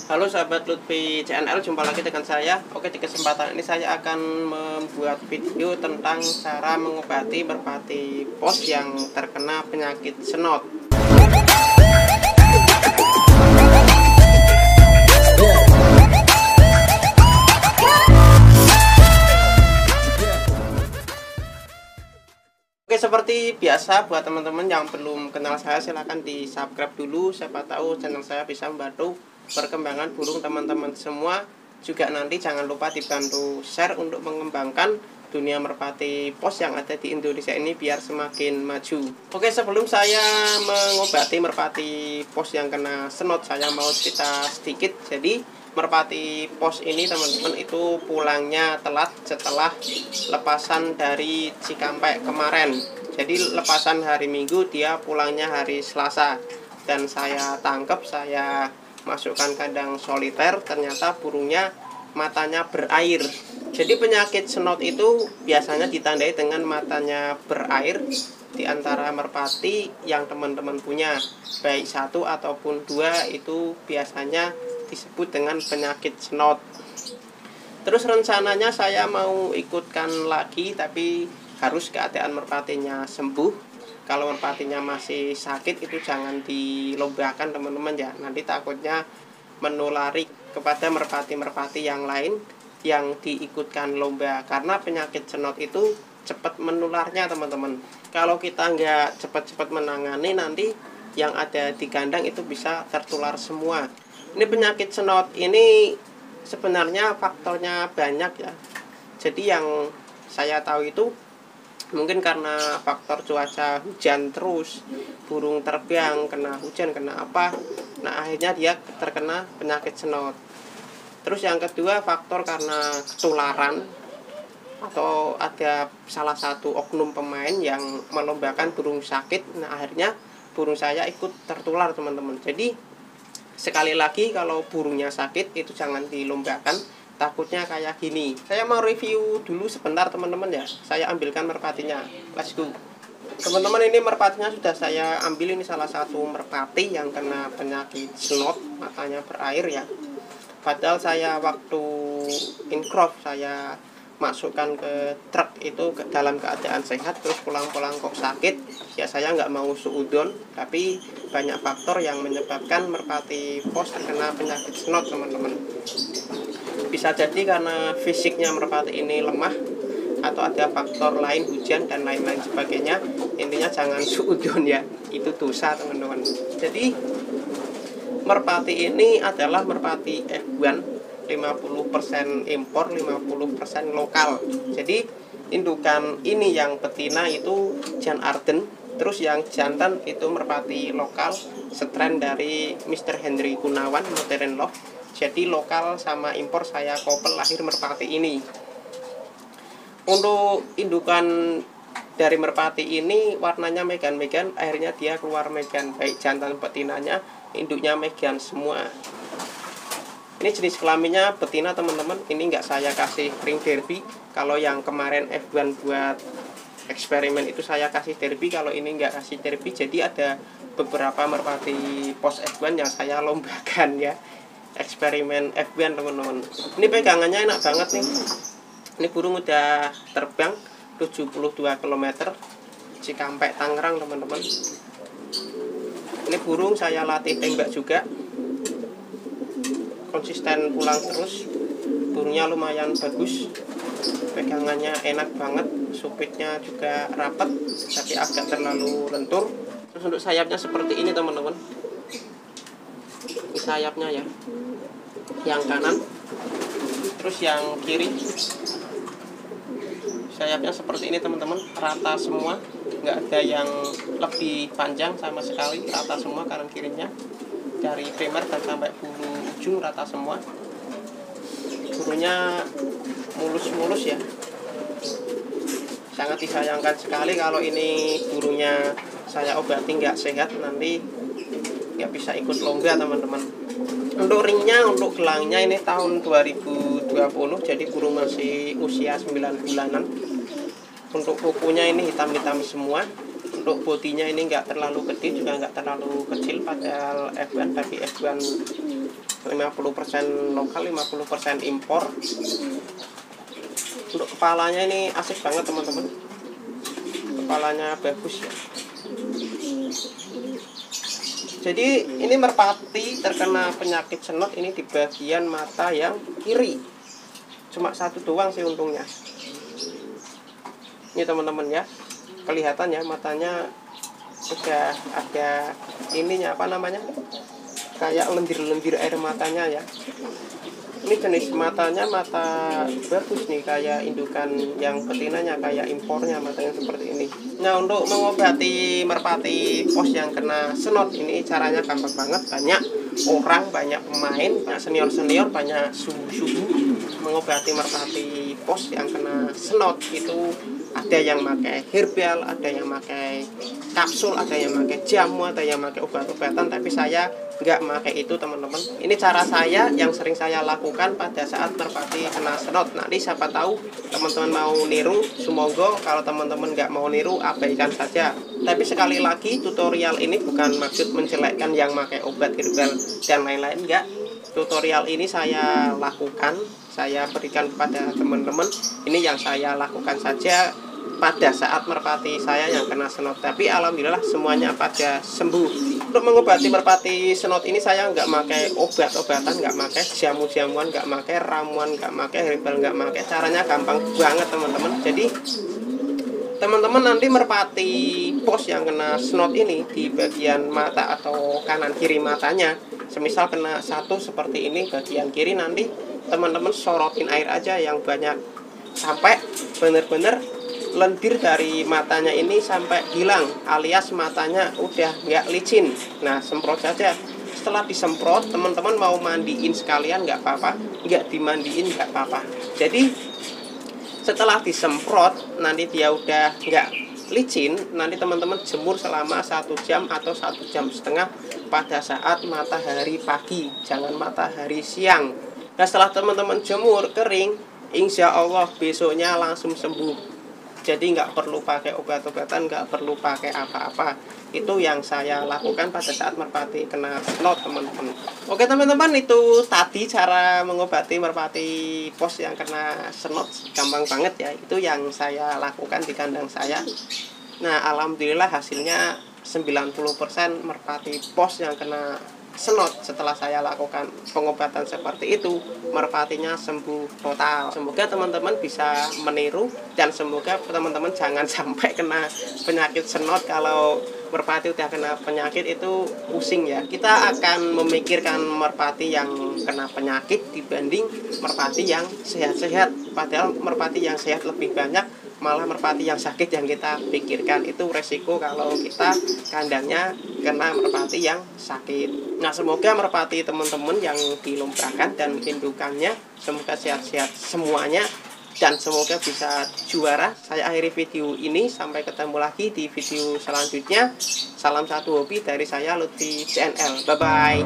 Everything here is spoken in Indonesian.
Halo sahabat Lutfi CNL, jumpa lagi dengan saya. Oke, di kesempatan ini saya akan membuat video tentang cara mengobati merpati pos yang terkena penyakit senot. Oke, seperti biasa buat teman-teman yang belum kenal saya, silahkan di subscribe dulu. Siapa tahu channel saya bisa membantu perkembangan burung teman-teman semua. Juga nanti jangan lupa dibantu share untuk mengembangkan dunia merpati pos yang ada di Indonesia ini biar semakin maju. Oke, sebelum saya mengobati merpati pos yang kena senot, saya mau cerita sedikit. Jadi merpati pos ini teman-teman itu pulangnya telat setelah lepasan dari Cikampek kemarin. Jadi lepasan hari Minggu, dia pulangnya hari Selasa. Dan saya tangkap, saya masukkan kandang soliter, ternyata burungnya matanya berair. Jadi penyakit senot itu biasanya ditandai dengan matanya berair di antara merpati yang teman-teman punya, baik satu ataupun dua, itu biasanya disebut dengan penyakit senot. Terus rencananya saya mau ikutkan lagi, tapi harus keadaan merpatinya sembuh. Kalau merpatinya masih sakit itu jangan dilombakan teman-teman ya, nanti takutnya menulari kepada merpati-merpati yang lain yang diikutkan lomba. Karena penyakit senot itu cepat menularnya teman-teman. Kalau kita nggak cepat-cepat menangani, nanti yang ada di kandang itu bisa tertular semua. Ini penyakit senot ini sebenarnya faktornya banyak ya. Jadi yang saya tahu itu mungkin karena faktor cuaca hujan terus, burung terbang, kena hujan, kena apa, nah akhirnya dia terkena penyakit senot. Terus yang kedua faktor karena ketularan, atau ada salah satu oknum pemain yang melombakan burung sakit, nah akhirnya burung saya ikut tertular teman-teman. Jadi sekali lagi, kalau burungnya sakit itu jangan dilombakan, takutnya kayak gini. Saya mau review dulu sebentar teman-teman ya. Saya ambilkan merpatinya, let's go. Teman-teman, ini merpatinya sudah saya ambil. Ini salah satu merpati yang kena penyakit senot, matanya berair ya. Padahal saya waktu incrop saya masukkan ke truk itu dalam keadaan sehat, terus pulang-pulang kok sakit. Ya saya nggak mau suudon, tapi banyak faktor yang menyebabkan merpati pos terkena penyakit senot teman-teman. Bisa jadi karena fisiknya merpati ini lemah, atau ada faktor lain, hujan dan lain-lain sebagainya. Intinya jangan suudon ya, itu dosa teman-teman. Jadi merpati ini adalah merpati F1, 50% impor, 50% lokal. Jadi indukan ini yang betina itu Jan Arden, terus yang jantan itu merpati lokal, strain dari Mr. Henry Gunawan, Modern Love. Jadi lokal sama impor saya kopel lahir merpati ini. Untuk indukan dari merpati ini warnanya megan-megan, akhirnya dia keluar megan, baik jantan betinanya, induknya megan semua. Ini jenis kelaminnya betina teman-teman. Ini nggak saya kasih ring derby. Kalau yang kemarin F1 buat eksperimen itu saya kasih derby, kalau ini nggak kasih derby. Jadi ada beberapa merpati pos F1 yang saya lombakan ya, eksperimen F1 teman-teman. Ini pegangannya enak banget nih. Ini burung udah terbang 72 km Cikampek Tangerang teman-teman. Ini burung saya latih tembak juga, konsisten pulang terus. Burungnya lumayan bagus, pegangannya enak banget, supitnya juga rapat tapi agak terlalu lentur. Terus untuk sayapnya seperti ini teman-teman. Ini sayapnya ya, yang kanan. Terus yang kiri sayapnya seperti ini teman-teman, rata semua, nggak ada yang lebih panjang sama sekali, rata semua kanan kirinya, dari primer dan sampai bulu ujung rata semua. Burungnya mulus-mulus ya, sangat disayangkan sekali kalau ini burungnya saya obati nggak sehat, nanti nggak bisa ikut lomba teman-teman. Untuk ringnya, untuk gelangnya ini tahun 2020, jadi burung masih usia 9 bulanan. Untuk kukunya ini hitam-hitam semua, Untuk bodinya ini nggak terlalu gede juga nggak terlalu kecil, padahal F1 tapi F1 50% lokal 50% impor. Untuk kepalanya ini asik banget teman-teman, kepalanya bagus ya. Jadi ini merpati terkena penyakit senot ini di bagian mata yang kiri, cuma satu doang sih untungnya. Ini teman-teman ya, kelihatan ya matanya udah ada ininya, apa namanya, kayak lendir-lendir air matanya ya. Ini jenis matanya mata bagus nih, kayak indukan yang betinanya, kayak impornya matanya seperti ini. Nah, untuk mengobati merpati pos yang kena senot ini caranya gampang banget. Banyak orang, banyak pemain, banyak senior-senior, banyak suhu-suhu mengobati merpati pos yang kena senot. Itu ada yang pakai herbal, ada yang pakai kapsul, ada yang pakai jamu, ada yang pakai obat-obatan, tapi saya nggak pakai itu teman-teman. Ini cara saya yang sering saya lakukan pada saat merpati kena senot. Nanti siapa tahu teman-teman mau niru, semoga. Kalau teman-teman nggak mau niru, abaikan saja. Tapi sekali lagi, tutorial ini bukan maksud menjelekkan yang pakai obat herbal dan lain-lain, nggak. Tutorial ini saya lakukan, saya berikan kepada teman-teman. Ini yang saya lakukan saja pada saat merpati saya yang kena senot. Tapi alhamdulillah semuanya pada sembuh. Untuk mengobati merpati senot ini saya nggak pakai obat-obatan, nggak pakai jamu-jamuan, nggak pakai ramuan, nggak pakai herbal, nggak pakai. Caranya gampang banget teman-teman. Jadi teman-teman nanti merpati pos yang kena senot ini di bagian mata atau kanan kiri matanya, semisal kena satu seperti ini bagian kiri, nanti teman-teman sorotin air aja yang banyak sampai bener-bener lendir dari matanya ini sampai hilang, alias matanya udah nggak licin. Nah, semprot saja. Setelah disemprot, teman-teman mau mandiin sekalian nggak apa-apa, nggak dimandiin nggak apa-apa. Jadi setelah disemprot, nanti dia udah nggak licin, nanti teman-teman jemur selama 1 jam atau 1,5 jam pada saat matahari pagi, jangan matahari siang. Nah, setelah teman-teman jemur kering, insya Allah besoknya langsung sembuh. Jadi nggak perlu pakai obat-obatan, nggak perlu pakai apa-apa. Itu yang saya lakukan pada saat merpati kena senot teman-teman. Oke teman-teman, itu tadi cara mengobati merpati pos yang kena senot. Gampang banget ya, itu yang saya lakukan di kandang saya. Nah, alhamdulillah hasilnya 90% merpati pos yang kena senot setelah saya lakukan pengobatan seperti itu, merpatinya sembuh total. Semoga teman-teman bisa meniru dan semoga teman-teman jangan sampai kena penyakit senot. Kalau merpati udah kena penyakit itu pusing ya. Kita akan memikirkan merpati yang kena penyakit dibanding merpati yang sehat-sehat. Padahal merpati yang sehat lebih banyak, malah merpati yang sakit yang kita pikirkan. Itu resiko kalau kita kandangnya kena merpati yang sakit. Nah, semoga merpati teman-teman yang dilombakan dan indukannya semoga sehat-sehat semuanya dan semoga bisa juara. Saya akhiri video ini, sampai ketemu lagi di video selanjutnya. Salam satu hobi dari saya, Lutfi CNL. Bye bye.